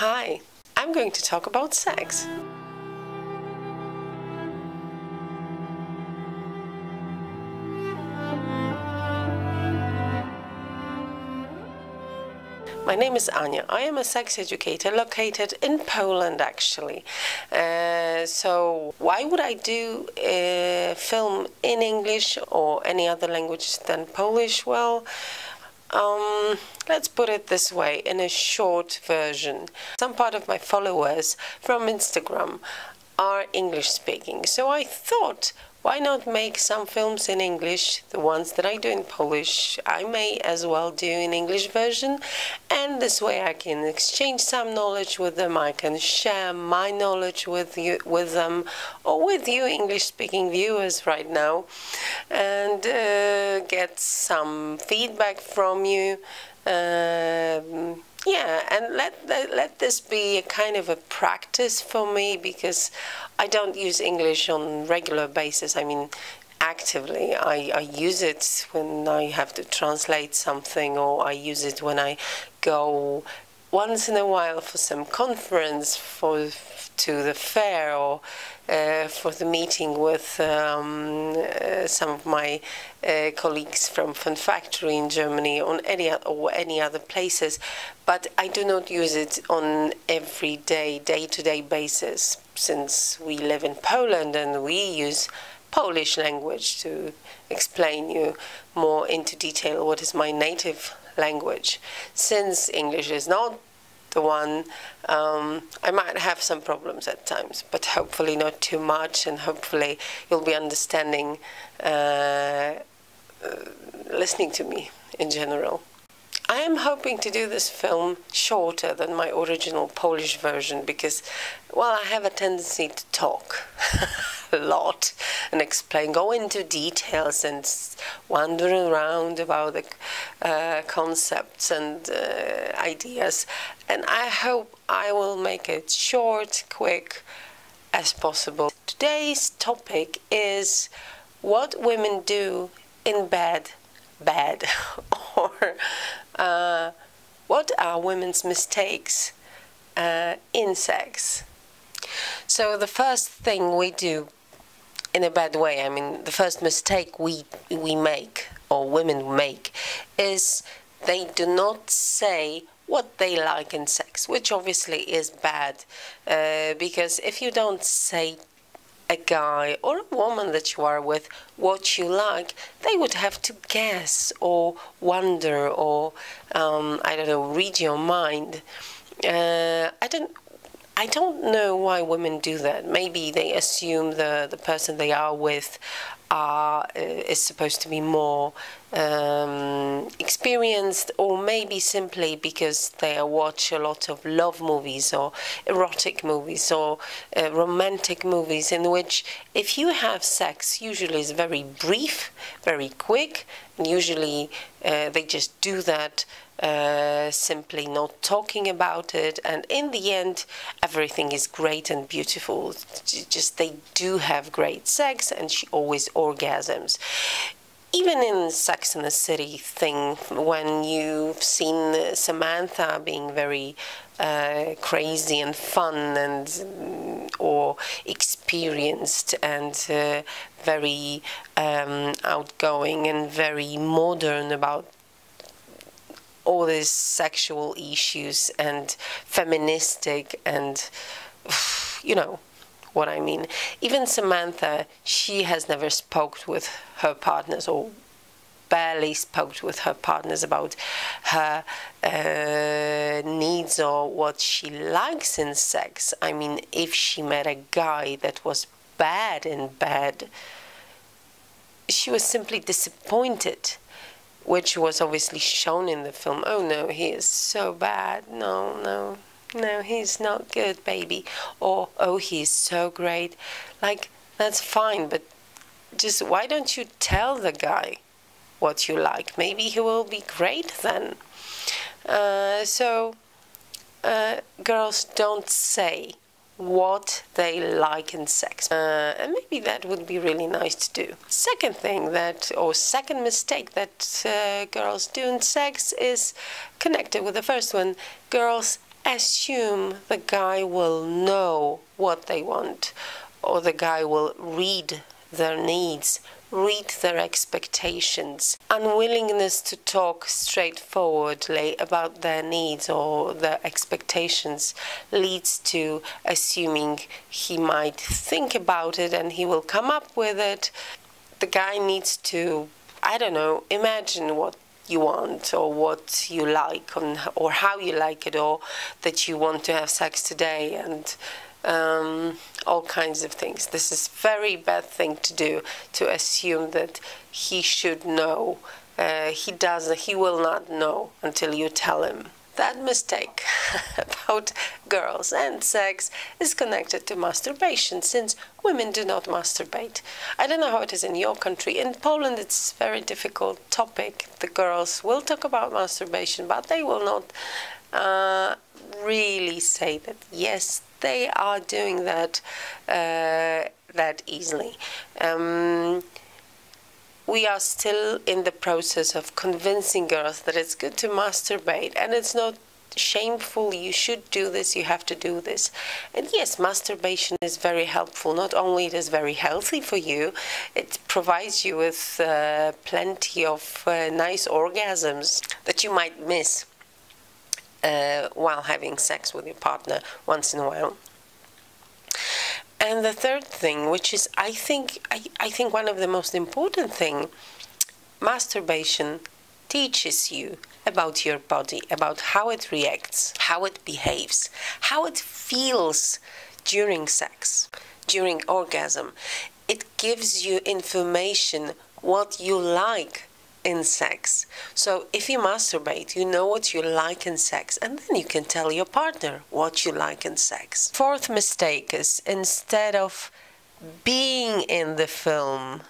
Hi, I'm going to talk about sex. My name is Anya. I am a sex educator located in Poland, actually. So why would I do a film in English or any other language than Polish? Well, let's put it this way, in a short version. Some part of my followers from Instagram are English speaking, so I thought, why not make some films in English? The ones that I do in Polish, I may as well do in English version, and this way I can exchange some knowledge with them. I can share my knowledge with them, or with you English-speaking viewers right now, and get some feedback from you. Yeah, and let this be a kind of a practice for me, because I don't use English on regular basis. I mean, actively. I use it when I have to translate something, or I use it when I go once in a while for some conference, to the fair, or for the meeting with some of my colleagues from Fun Factory in Germany, on any other places. But I do not use it on everyday, day-to-day basis, since we live in Poland and we use Polish language to explain you more into detail what is my native language. Since English is not the one, I might have some problems at times, but hopefully not too much, and hopefully you'll be understanding, listening to me in general. I am hoping to do this film shorter than my original Polish version, because, well, I have a tendency to talk a lot and explain, go into details and wander around about the concepts and ideas. And I hope I will make it short, quick as possible. Today's topic is what women do in bed, or what are women's mistakes in sex. So the first thing we do in a bad way, I mean, the first mistake we make, or women make, is they do not say what they like in sex, which obviously is bad, because if you don't say a guy or a woman that you are with what you like, they would have to guess or wonder, or I don't know, read your mind. I don't know why women do that. Maybe they assume the person they are with is supposed to be more experienced, or maybe simply because they watch a lot of love movies or erotic movies or romantic movies, in which if you have sex, usually it's very brief, very quick, and usually they just do that, simply not talking about it, and in the end everything is great and beautiful. Just they do have great sex, and she always orgasms. Even in Sex and the City thing, when you've seen Samantha being very crazy and fun, and or experienced, and very outgoing and very modern about all these sexual issues, and feministic, and you know what I mean. Even Samantha, she has never spoke with her partners, or barely spoke with her partners about her needs or what she likes in sex. I mean, if she met a guy that was bad in bed, she was simply disappointed, which was obviously shown in the film. Oh no, he is so bad. No, he's not good, baby. Or, oh, he's so great. Like, that's fine, but just why don't you tell the guy what you like? Maybe he will be great then. Girls don't say what they like in sex, and maybe that would be really nice to do. Second thing second mistake that girls do in sex is connected with the first one. Girls assume the guy will know what they want, or the guy will read their needs, read their expectations. Unwillingness to talk straightforwardly about their needs or their expectations leads to assuming he might think about it and he will come up with it. The guy needs to, I don't know, imagine what you want or what you like or how you like it, or that you want to have sex today, and all kinds of things. This is a very bad thing to do, to assume that he should know. He will not know until you tell him. That mistake about girls and sex is connected to masturbation, since women do not masturbate. I don't know how it is in your country. In Poland, it's a very difficult topic. The girls will talk about masturbation, but they will not really say that, yes, they are doing that that easily. We are still in the process of convincing girls that it's good to masturbate and it's not shameful. You should do this, you have to do this. And yes, masturbation is very helpful. Not only it is very healthy for you, it provides you with plenty of nice orgasms that you might miss while having sex with your partner once in a while. And the third thing, which is I think one of the most important thing, masturbation teaches you about your body, about how it reacts, how it behaves, how it feels during sex, during orgasm. It gives you information what you like in sex. So if you masturbate, you know what you like in sex, and then you can tell your partner what you like in sex. Fourth mistake is, instead of being in the film,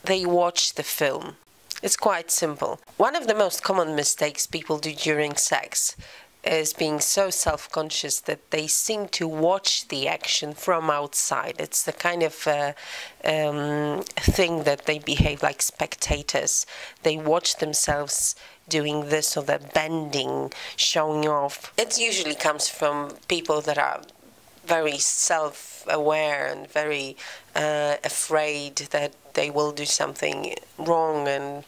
they watch the film. It's quite simple. One of the most common mistakes people do during sex is being so self-conscious that they seem to watch the action from outside. It's the kind of thing that they behave like spectators. They watch themselves doing this or that, bending, showing off. It usually comes from people that are very self-aware and very afraid that they will do something wrong and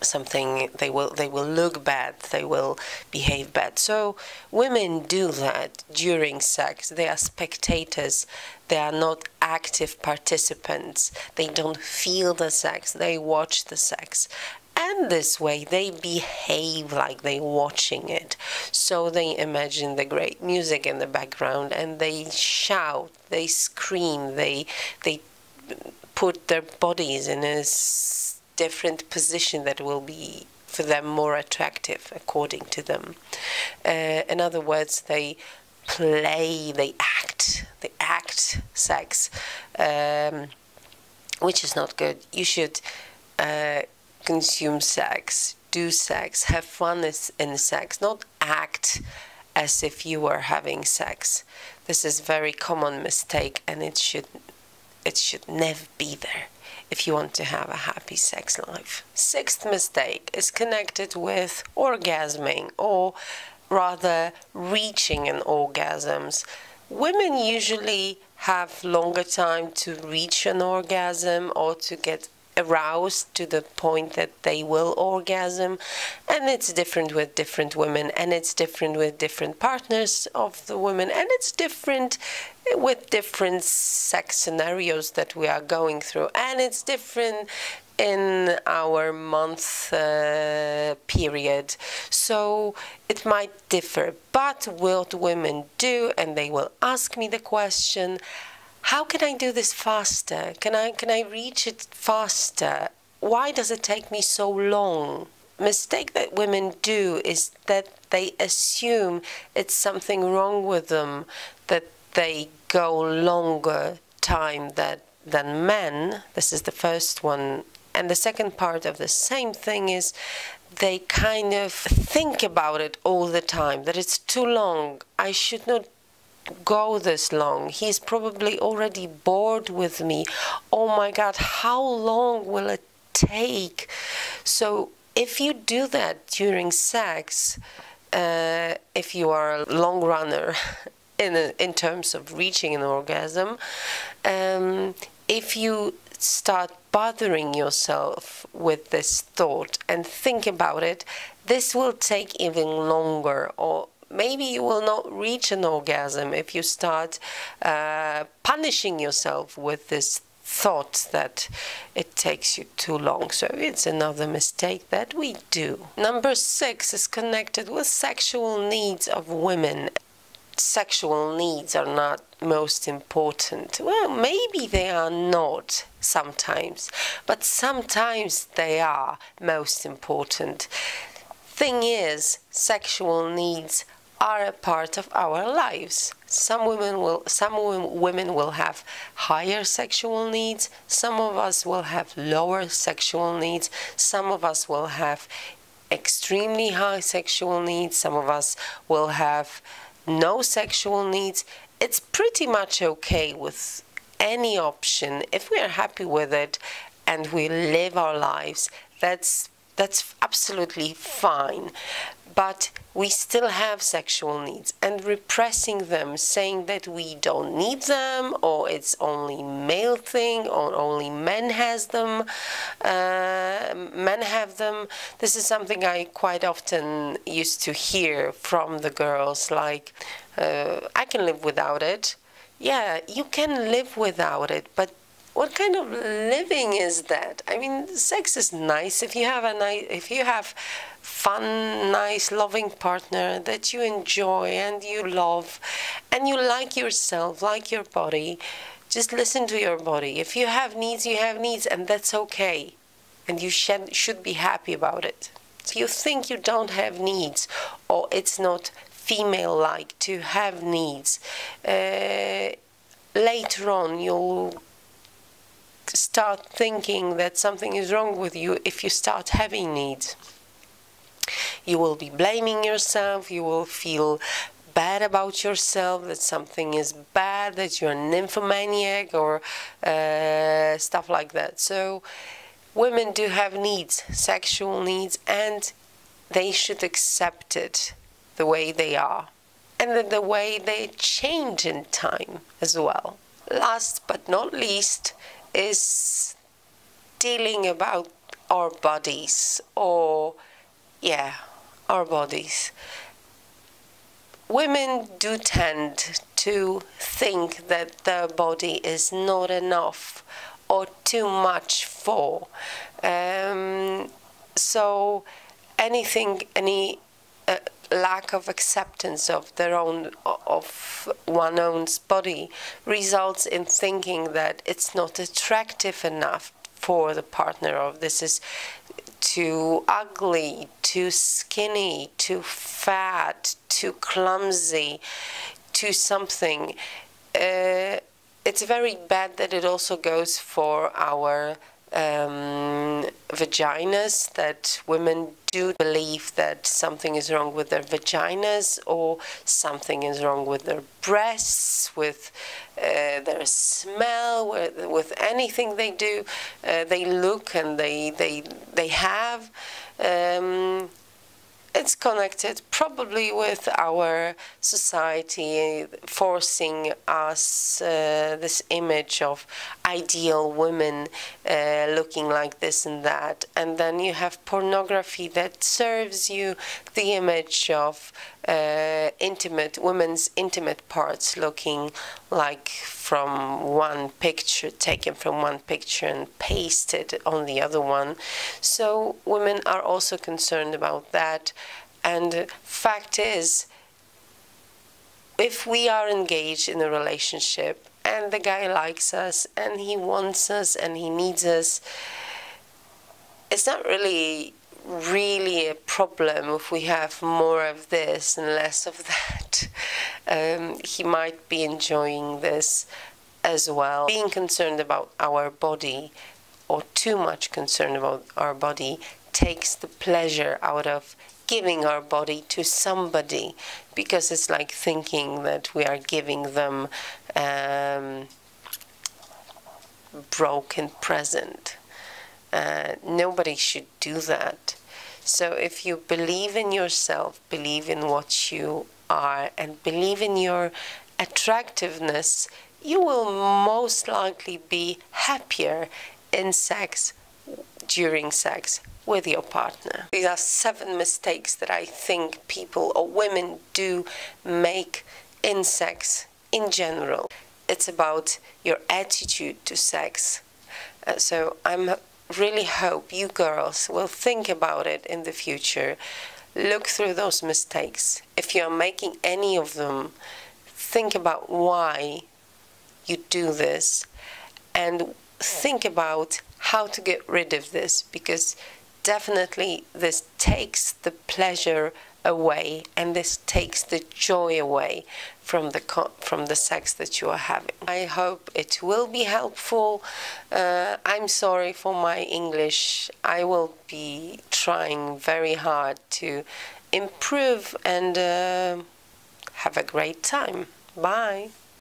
something they will look bad, they will behave bad. So women do that during sex. They are spectators. They are not active participants. They don't feel the sex. They watch the sex. And this way they behave like they're watching it. So they imagine the great music in the background and they shout, they scream, they put their bodies in a different position that will be for them more attractive according to them. In other words, they play, they act sex, which is not good. You should consume sex, do sex, have fun in sex, not act as if you were having sex. This is a very common mistake, and it should never be there if you want to have a happy sex life. Sixth mistake is connected with orgasming, or rather reaching an orgasms. Women usually have longer time to reach an orgasm or to get aroused to the point that they will orgasm, and it's different with different women, and it's different with different partners of the women, and it's different with different sex scenarios that we are going through, and it's different in our month period, so it might differ. But what women do, and they will ask me the question, how can I do this faster? Can I reach it faster? Why does it take me so long? Mistake that women do is that they assume it's something wrong with them, that they go longer time than men. This is the first one. And the second part of the same thing is they kind of think about it all the time, that it's too long. I should not go this long. He's probably already bored with me. Oh my God, how long will it take? So if you do that during sex, if you are a long runner in terms of reaching an orgasm, if you start bothering yourself with this thought and think about it, this will take even longer, or maybe you will not reach an orgasm if you start punishing yourself with this thought that it takes you too long. So it's another mistake that we do. Number 6 is connected with sexual needs of women. Sexual needs are not most important. Well, maybe they are not sometimes, but sometimes they are most important. Thing is, sexual needs are a part of our lives. Some women will have higher sexual needs. Some of us will have lower sexual needs. Some of us will have extremely high sexual needs. Some of us will have no sexual needs. It's pretty much okay with any option. If we are happy with it and we live our lives, that's absolutely fine. But we still have sexual needs, and repressing them, saying that we don't need them, or it's only male thing, or only men have them. This is something I quite often used to hear from the girls, like, I can live without it. Yeah, you can live without it, but what kind of living is that? I mean, sex is nice if you have fun, nice, loving partner that you enjoy and you love, and you like yourself, like your body. Just listen to your body. If you have needs, you have needs, and that's okay. And you should be happy about it. So you think you don't have needs, or it's not female-like to have needs. Later on, you'll start thinking that something is wrong with you if you start having needs. You will be blaming yourself, you will feel bad about yourself, that something is bad, that you're a nymphomaniac, or stuff like that. So women do have needs, sexual needs, and they should accept it the way they are, and the way they change in time as well. Last but not least is dealing about our bodies, or our bodies. Women do tend to think that their body is not enough or too much for. So any lack of acceptance of one's own body results in thinking that it's not attractive enough for the partner, or this is too ugly, too skinny, too fat, too clumsy, too something. It's very bad that it also goes for our vaginas, that women do believe that something is wrong with their vaginas, or something is wrong with their breasts, with their smell, with anything they do, they look and they have. It's connected probably with our society forcing us this image of ideal women looking like this and that, and then you have pornography that serves you the image of women's intimate parts looking like from one picture, taken from one picture and pasted on the other one. So women are also concerned about that. And fact is, if we are engaged in a relationship and the guy likes us and he wants us and he needs us, it's not really a problem if we have more of this and less of that. He might be enjoying this as well. Being concerned about our body, or too much concerned about our body, takes the pleasure out of giving our body to somebody, because it's like thinking that we are giving them broken present. Nobody should do that. So if you believe in yourself, believe in what you are, and believe in your attractiveness, you will most likely be happier in sex, during sex, with your partner. These are 7 mistakes that I think people or women do make in sex in general. It's about your attitude to sex. So I really hope you girls will think about it in the future. Look through those mistakes. If you're making any of them, think about why you do this, and think about how to get rid of this, because definitely this takes the pleasure away, and this takes the joy away from the sex that you are having. I hope it will be helpful. I'm sorry for my English. I will be trying very hard to improve and have a great time. Bye.